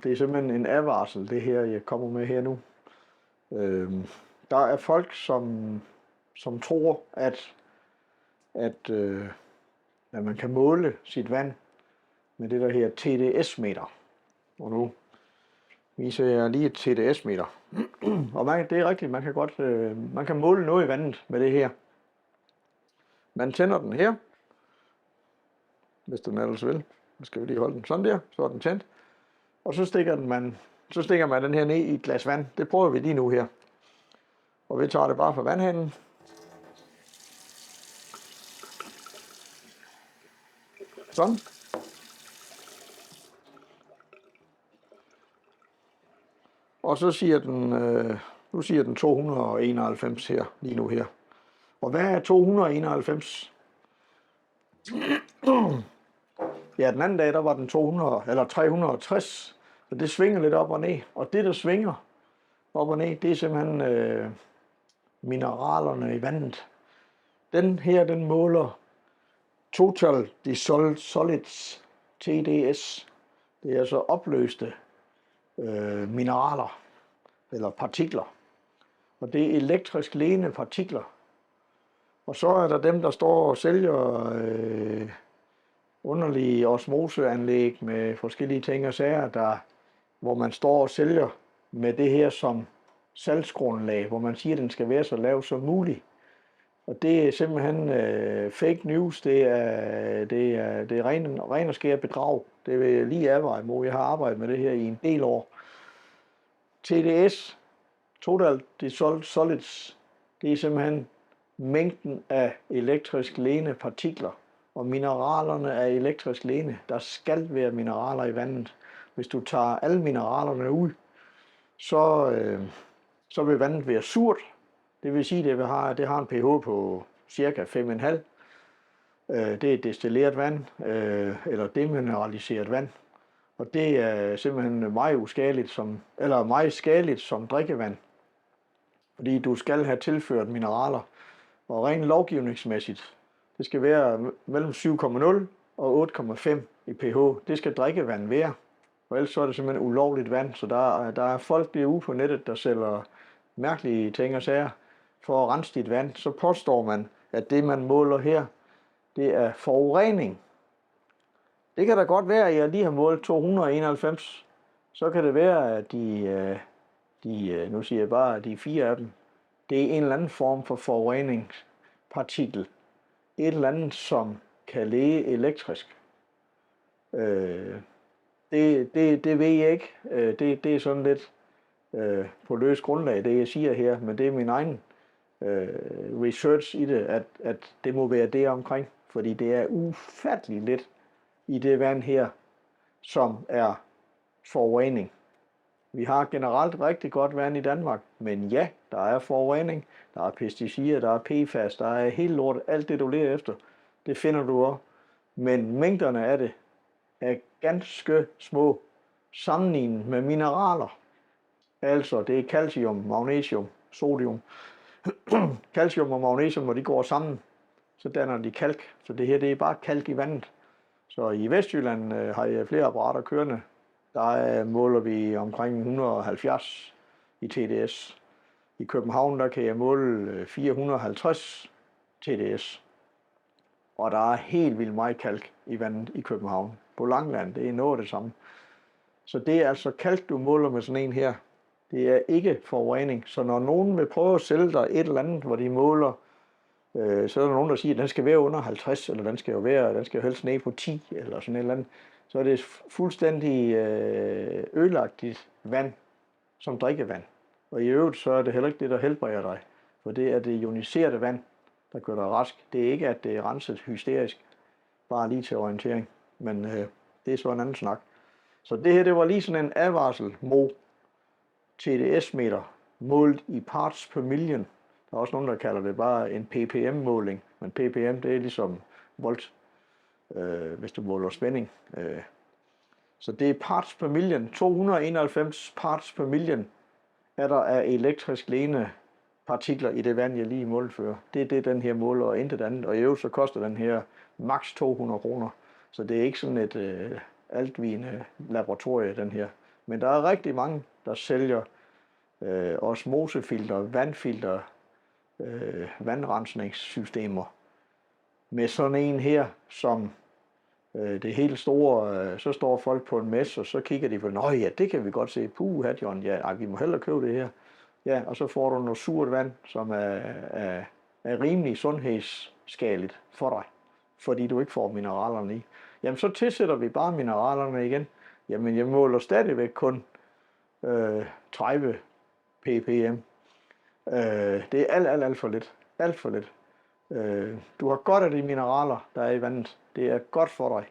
Det er simpelthen en advarsel, det her, jeg kommer med her nu. Der er folk, som tror, at man kan måle sit vand med det, der her TDS-meter. Og nu viser jeg lige et TDS-meter. Og det er rigtigt, man kan måle noget i vandet med det her. Man tænder den her, hvis den ellers vil. Så skal vi lige holde den sådan der, så er den tændt. Og så stikker man den her ned i et glas vand. Det prøver vi lige nu her. Og vi tager det bare fra vandhanen. Sådan. Og så siger den, nu siger den 291 her, lige nu her. Og hvad er 291? Ja, den anden dag, der var den 360, så det svinger lidt op og ned. Og det, der svinger op og ned, det er simpelthen mineralerne i vandet. Den her, den måler Total Dissolved Solids, TDS. Det er altså opløste mineraler, eller partikler. Og det er elektrisk ledende partikler. Og så er der dem, der står og sælger underlige osmoseanlæg med forskellige ting og sager, hvor man står og sælger med det her som salgsgrundlag, hvor man siger, at den skal være så lav som muligt. Og det er simpelthen fake news, det er ren og skær bedrag. Det vil jeg lige advare imod. Jeg har arbejdet med det her i en del år. TDS, Total Dissolved Solids, det er simpelthen mængden af elektrisk ledende partikler. Og mineralerne er elektrisk ledende. Der skal være mineraler i vandet. Hvis du tager alle mineralerne ud, så vil vandet være surt. Det vil sige, at det har en pH på cirka 5,5. Det er destilleret vand, eller demineraliseret vand. Og det er simpelthen meget skadeligt som drikkevand. Fordi du skal have tilført mineraler. Og rent lovgivningsmæssigt, det skal være mellem 7,0 og 8,5 i pH. Det skal drikkevand være. Og ellers så er det simpelthen ulovligt vand. Så der er folk derude på nettet, der sælger mærkelige ting og sager for at rense dit vand. Så påstår man, at det man måler her, det er forurening. Det kan da godt være, at jeg lige har målt 291. Så kan det være, at nu siger jeg bare, at de 4 af dem, det er en eller anden form for forureningspartikel. Et eller andet, som kan lede elektrisk. Det ved jeg ikke. Det er sådan lidt på løs grundlag, det jeg siger her, men det er min egen research i det, at det må være det omkring, fordi det er ufatteligt lidt i det vand her, som er forurening. Vi har generelt rigtig godt vand i Danmark, men ja, der er forurening, der er pesticider, der er PFAS, der er helt lort, alt det du leder efter, det finder du også. Men mængderne af det er ganske små sammenlignet med mineraler. Altså det er calcium, magnesium, sodium. Calcium og magnesium, når de går sammen, så danner de kalk. Så det her, det er bare kalk i vandet. Så i Vestjylland har jeg flere apparater kørende. Der måler vi omkring 170 i TDS. I København, der kan jeg måle 450 TDS. Og der er helt vildt meget kalk i vandet i København. På Langeland, det er noget af det samme. Så det er altså kalk, du måler med sådan en her. Det er ikke forurening. Så når nogen vil prøve at sælge dig et eller andet, hvor de måler, så er der nogen, der siger, at den skal være under 50, eller den skal jo helst ned på 10, eller sådan et eller andet. Så er det fuldstændig ødelagt dit vand som drikkevand. Og i øvrigt, så er det heller ikke det, der helbreder dig. For det er det ioniserede vand, der gør dig rask. Det er ikke, at det er renset hysterisk, bare lige til orientering. Men det er så en anden snak. Så det her, det var lige sådan en advarsel mod TDS-meter, målt i parts per million. Der er også nogen, der kalder det bare en ppm-måling. Men ppm, det er ligesom volt, hvis du måler spænding. Så det er parts per million. 291 parts per million er der af elektrisk ledende partikler i det vand, jeg lige målfører. Det er det, den her måler, og intet andet. Og i øvrigt så koster den her maks 200 kroner. Så det er ikke sådan et altvigende laboratorie, den her. Men der er rigtig mange, der sælger osmosefilter, vandfilter, vandrensningssystemer. Med sådan en her, som det helt store, så står folk på en messe, og så kigger de på, nå ja, det kan vi godt se, John, ja, vi må hellere købe det her. Ja, og så får du noget surt vand, som er rimelig sundhedsskadeligt for dig, fordi du ikke får mineralerne i. Jamen, så tilsætter vi bare mineralerne igen. Jamen, jeg måler stadigvæk kun 30 ppm. Det er alt for lidt. Alt for lidt. Du har godt af de mineraler, der er i vandet. Det er godt for dig.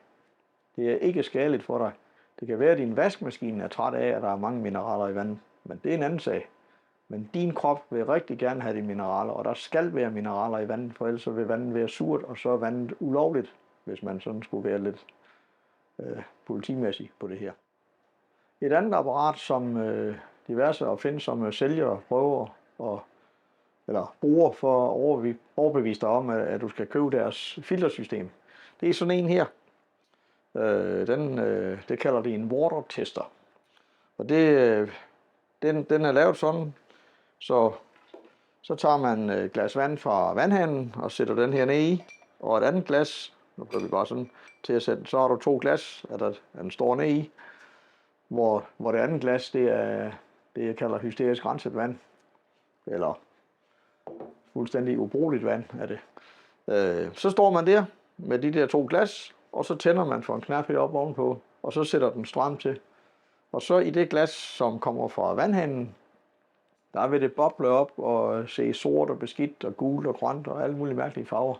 Det er ikke skadeligt for dig. Det kan være, at din vaskemaskine er træt af, at der er mange mineraler i vandet. Men det er en anden sag. Men din krop vil rigtig gerne have de mineraler, og der skal være mineraler i vandet, for ellers vil vandet være surt, og så er vandet ulovligt, hvis man sådan skulle være lidt politimæssig på det her. Et andet apparat, som diverse opfindsomme sælgere prøver eller bruger for at overbevise dig om, at du skal købe deres filtersystem. Det er sådan en her. Det kalder de en water tester. Og den er lavet sådan, så tager man et glas vand fra vandhanen og sætter den her ned i, og et andet glas, nu bliver vi bare sådan til at sætte, så har du 2 glas, at den står ned i, hvor det andet glas, det er det, jeg kalder hysterisk renset vand, eller fuldstændig ubrugeligt vand er det. Så står man der med de der 2 glas, og så tænder man for en knap her op ovenpå, og så sætter den strøm til. Og så i det glas, som kommer fra vandhanen, der vil det boble op og se sort og beskidt og gult og grønt og alle mulige mærkelige farver.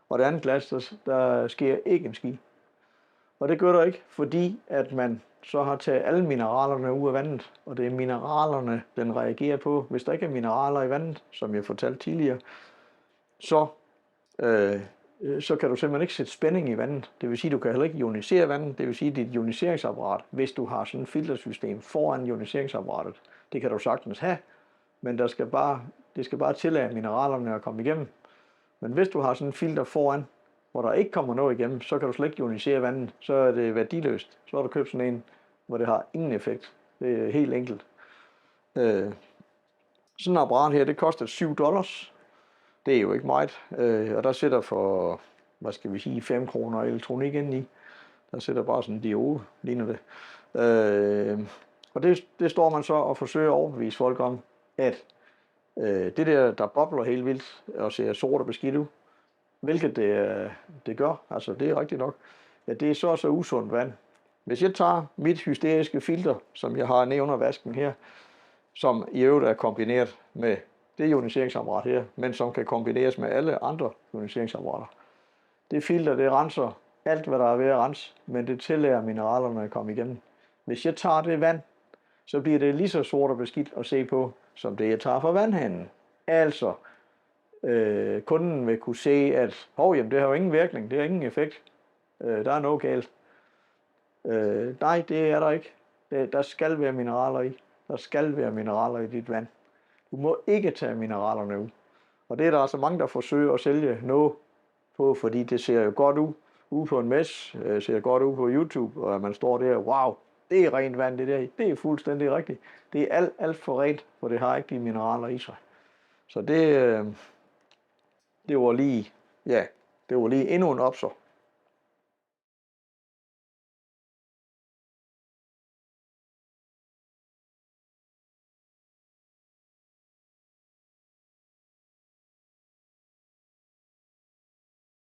Og det andet glas, der sker ikke en ski. Og det gør der ikke, fordi at man så har taget alle mineralerne ud af vandet, og det er mineralerne, den reagerer på. Hvis der ikke er mineraler i vandet, som jeg fortalte tidligere, så kan du simpelthen ikke sætte spænding i vandet. Det vil sige, at du kan heller ikke ionisere vandet. Det vil sige, at dit ioniseringsapparat, hvis du har sådan et filtersystem foran ioniseringsapparatet, det kan du sagtens have, men det skal bare tillade mineralerne at komme igennem. Men hvis du har sådan en filter foran, hvor der ikke kommer noget igennem, så kan du slet ikke ionisere vandet. Så er det værdiløst. Så har du købt sådan en, hvor det har ingen effekt. Det er helt enkelt. Sådan en apparat her, det koster $7. Det er jo ikke meget. Og der sætter for, 5 kroner elektronik ind i. Der sætter bare sådan en diode, ligner det. Og det står man så og forsøger at overbevise folk om, at det der bobler helt vildt og ser sort og beskidt ud, hvilket det gør, altså det er rigtigt nok, at det er så usundt vand. Hvis jeg tager mit hysteriske filter, som jeg har nede under vasken her, som i øvrigt er kombineret med det ioniseringsapparat her, men som kan kombineres med alle andre ioniseringsapparater. Det filter, det renser alt, hvad der er ved at rense, men det tillader mineralerne at komme igennem. Hvis jeg tager det vand, så bliver det lige så sort og beskidt at se på, som det jeg tager fra vandhanen. Altså, kunden vil kunne se, at jamen, det har jo ingen virkning, det har ingen effekt, der er noget galt. Nej, det er der ikke. Der skal være mineraler i. Der skal være mineraler i dit vand. Du må ikke tage mineralerne ud. Og det er der altså mange, der forsøger at sælge noget på, fordi det ser jo godt ud ude på en messe, ser godt ud på YouTube, og man står der, wow, det er rent vand, det der. Det er fuldstændig rigtigt. Det er alt for rent, for det har ikke de mineraler i sig. Så det var lige endnu en opsøg